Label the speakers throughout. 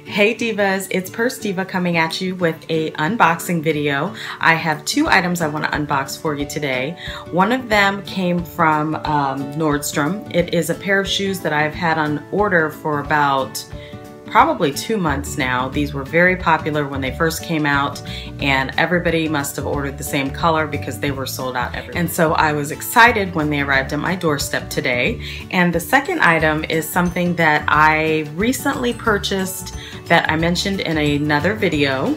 Speaker 1: Hey Divas, it's Purse Diva coming at you with a unboxing video. I have two items I want to unbox for you today. One of them came from Nordstrom. It is a pair of shoes that I've had on order for about probably 2 months now. These were very popular when they first came out, and everybody must have ordered the same color because they were sold out everywhere. And so I was excited when they arrived at my doorstep today. And the second item is something that I recently purchased that I mentioned in another video.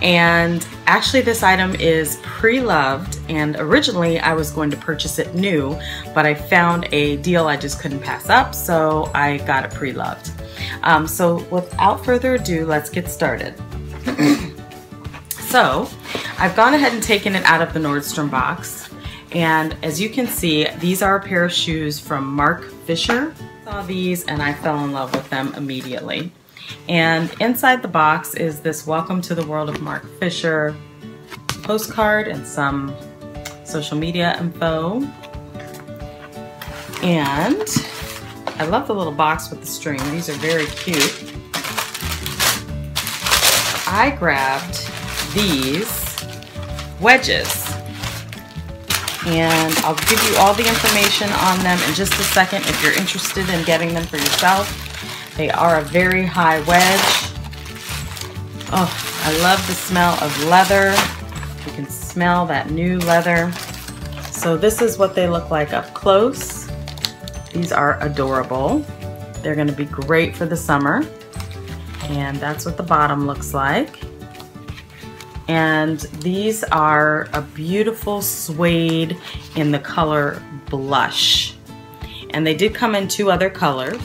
Speaker 1: And actually this item is pre-loved, and originally I was going to purchase it new, but I found a deal I just couldn't pass up, so I got it pre-loved. So without further ado, let's get started. So I've gone ahead and taken it out of the Nordstrom box, and as you can see, these are a pair of shoes from Marc Fisher. I saw these and I fell in love with them immediately. And inside the box is this Welcome to the World of Marc Fisher postcard and some social media info. And I love the little box with the string. These are very cute. I grabbed these wedges, and I'll give you all the information on them in just a second if you're interested in getting them for yourself. They are a very high wedge. Oh, I love the smell of leather. You can smell that new leather. So this is what they look like up close. These are adorable. They're going to be great for the summer. And that's what the bottom looks like. And these are a beautiful suede in the color blush. And they did come in 2 other colors.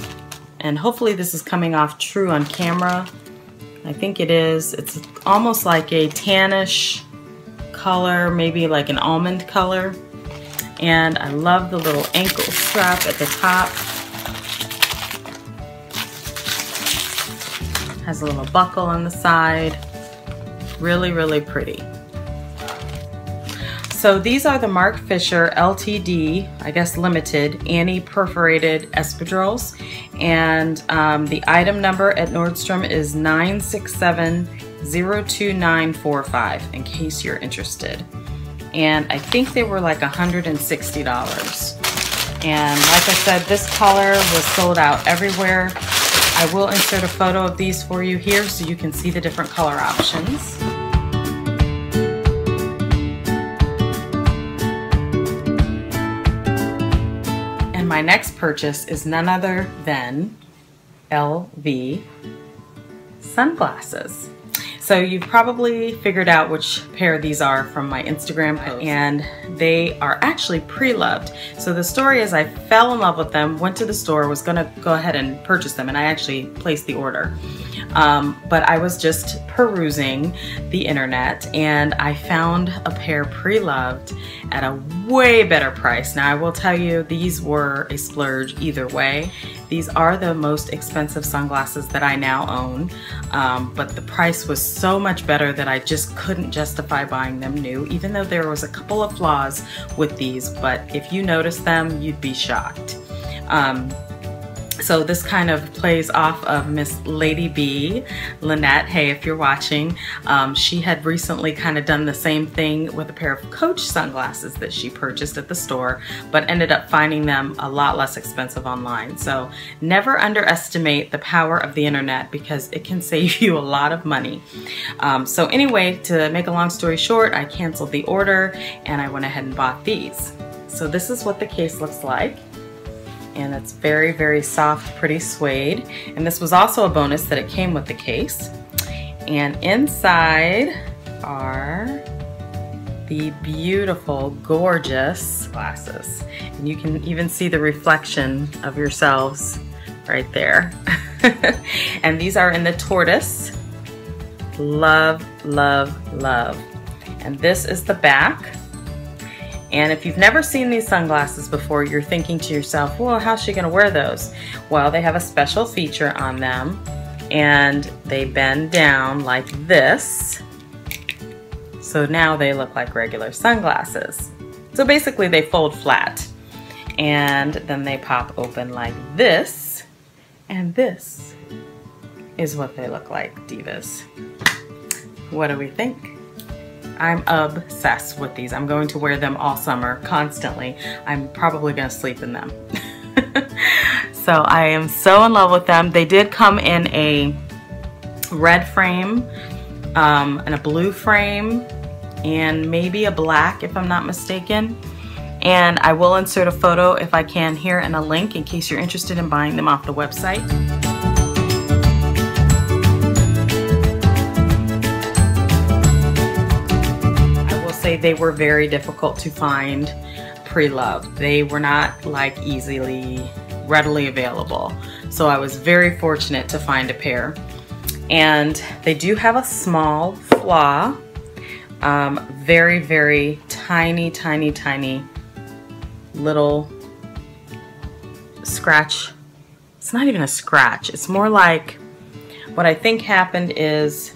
Speaker 1: And hopefully this is coming off true on camera. I think it is. It's almost like a tannish color, maybe like an almond color. And I love the little ankle strap at the top. Has a little buckle on the side. Really, really pretty. So these are the Marc Fisher LTD, I guess limited, anti-perforated espadrilles. And the item number at Nordstrom is 967-02945, in case you're interested. And I think they were like $160. And like I said, this color was sold out everywhere. I will insert a photo of these for you here so you can see the different color options. And my next purchase is none other than LV sunglasses. So you've probably figured out which pair these are from my Instagram post, and they are actually pre-loved. So the story is I fell in love with them, went to the store, was gonna go ahead and purchase them, and I actually placed the order. But I was just perusing the internet and I found a pair pre-loved at a way better price. Now I will tell you, these were a splurge either way. These are the most expensive sunglasses that I now own, but the price was so much better that I just couldn't justify buying them new, even though there was a couple of flaws with these, but if you notice them, you'd be shocked. So this kind of plays off of Miss Lady B, Lynette. Hey, if you're watching, she had recently kind of done the same thing with a pair of Coach sunglasses that she purchased at the store, but ended up finding them a lot less expensive online. So never underestimate the power of the internet, because it can save you a lot of money. So anyway, to make a long story short, I canceled the order and I went ahead and bought these. So this is what the case looks like. And it's very, very soft, pretty suede. And this was also a bonus that it came with the case. And inside are the beautiful, gorgeous glasses. And you can even see the reflection of yourselves right there. And these are in the tortoise. Love, love, love. And this is the back. And if you've never seen these sunglasses before, you're thinking to yourself, well, how's she gonna wear those? Well, they have a special feature on them, and they bend down like this. So now they look like regular sunglasses. So basically they fold flat, and then they pop open like this, and this. is what they look like, divas. What do we think? I'm obsessed with these. I'm going to wear them all summer, constantly. I'm probably gonna sleep in them. So I am so in love with them. They did come in a red frame, and a blue frame, and maybe a black if I'm not mistaken. And I will insert a photo if I can here and a link in case you're interested in buying them off the website. I will say they were very difficult to find pre-loved. They were not like readily available. So I was very fortunate to find a pair. And they do have a small flaw, very, very tiny little scratch. It's not even a scratch. It's more like what I think happened is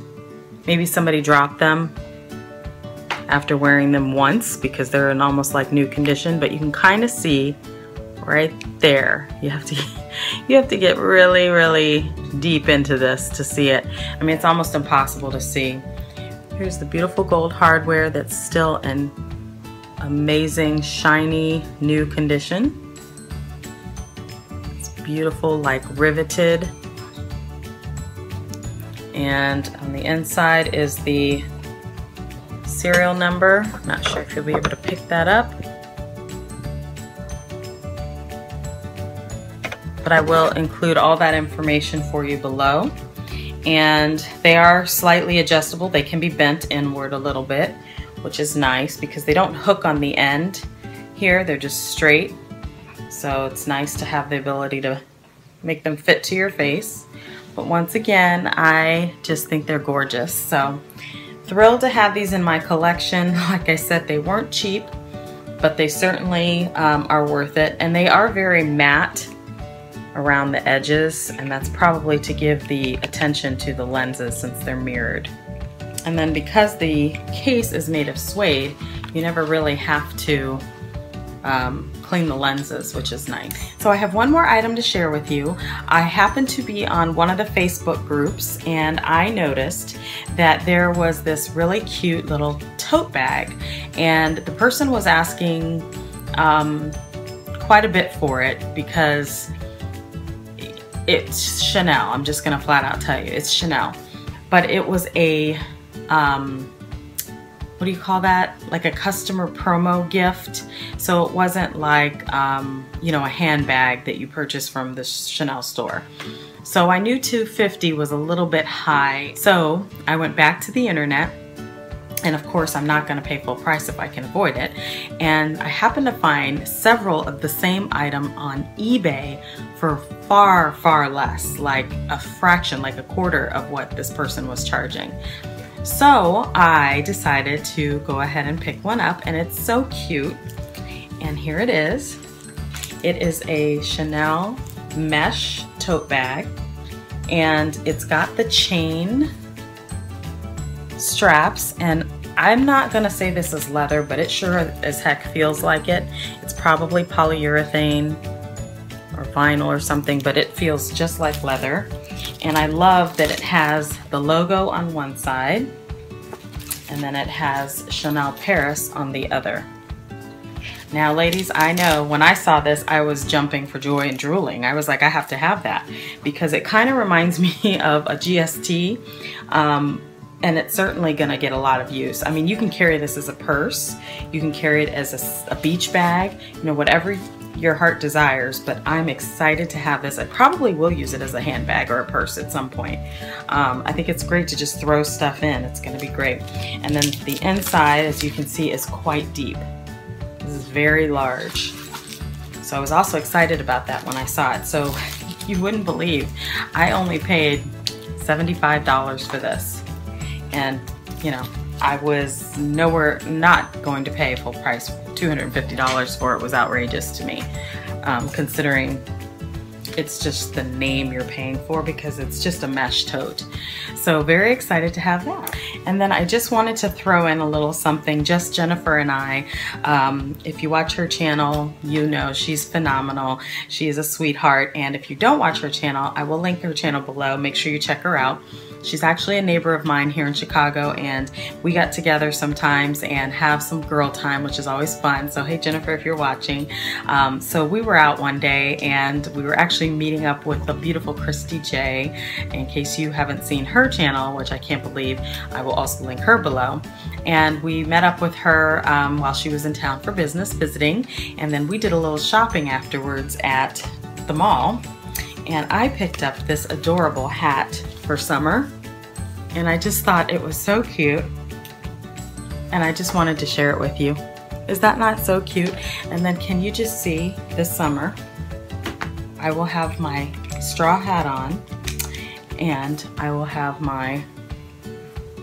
Speaker 1: maybe somebody dropped them after wearing them once because they're in almost like new condition, but you can kind of see right there. You have to get really, really deep into this to see it. I mean, it's almost impossible to see. Here's the beautiful gold hardware that's still in amazing, shiny, new condition. It's beautiful, like riveted. And on the inside is the serial number. I'm not sure if you'll be able to pick that up, but I will include all that information for you below. And they are slightly adjustable. They can be bent inward a little bit, which is nice because they don't hook on the end here. They're just straight. So it's nice to have the ability to make them fit to your face. But once again, I just think they're gorgeous. So thrilled to have these in my collection. Like I said, they weren't cheap, but they certainly are worth it. And they are very matte around the edges, and that's probably to give the attention to the lenses since they're mirrored. And then because the case is made of suede, you never really have to clean the lenses, which is nice. So I have one more item to share with you. I happened to be on one of the Facebook groups and I noticed that there was this really cute little tote bag, and the person was asking quite a bit for it because it's Chanel. I'm just gonna flat out tell you, it's Chanel. But it was a, what do you call that? Like a customer promo gift. So it wasn't like, you know, a handbag that you purchase from the Chanel store. So I knew $250 was a little bit high. So I went back to the internet, and of course I'm not gonna pay full price if I can avoid it. And I happened to find several of the same item on eBay for far, far less, like a fraction, like a quarter of what this person was charging. So I decided to go ahead and pick one up, and it's so cute. And here it is. It is a Chanel mesh tote bag, and it's got the chain straps, and I'm not gonna say this is leather, but it sure as heck feels like it. It's probably polyurethane or vinyl or something, but it feels just like leather. And I love that it has the logo on one side, and then it has Chanel Paris on the other. Now ladies, I know when I saw this, I was jumping for joy and drooling. I was like, I have to have that, because it kind of reminds me of a GST, and it's certainly gonna get a lot of use. I mean, you can carry this as a purse, you can carry it as a beach bag, you know, whatever your heart desires, but I'm excited to have this. I probably will use it as a handbag or a purse at some point. I think it's great to just throw stuff in. It's gonna be great. And then the inside, as you can see, is quite deep. This is very large. So I was also excited about that when I saw it. So you wouldn't believe, I only paid $75 for this. And you know, I was nowhere not going to pay full price. $250 for it was outrageous to me, considering it's just the name you're paying for because it's just a mesh tote. So very excited to have that. And then I just wanted to throw in a little something, just Jennifer and I. If you watch her channel, you know she's phenomenal. She is a sweetheart. And if you don't watch her channel, I will link her channel below. Make sure you check her out. She's actually a neighbor of mine here in Chicago, and we got together sometimes and have some girl time, which is always fun. So hey Jennifer, if you're watching. So we were out one day and we were actually meeting up with the beautiful Christy J. In case you haven't seen her channel, which I can't believe, I will also link her below. And we met up with her while she was in town for business visiting, and then we did a little shopping afterwards at the mall. And I picked up this adorable hat for summer, and I just thought it was so cute, and I just wanted to share it with you. Is that not so cute? And then can you just see this summer, I will have my straw hat on, and I will have my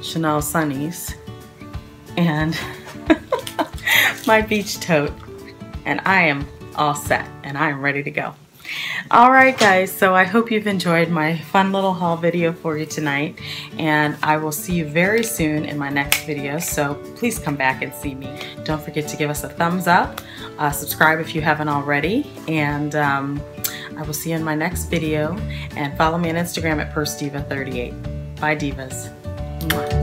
Speaker 1: Chanel sunnies and my beach tote, and I am all set and I am ready to go. Alright guys, so I hope you've enjoyed my fun little haul video for you tonight, and I will see you very soon in my next video, so please come back and see me. Don't forget to give us a thumbs up, subscribe if you haven't already, and I will see you in my next video, and follow me on Instagram at PurseDiva38. Bye divas. Mwah.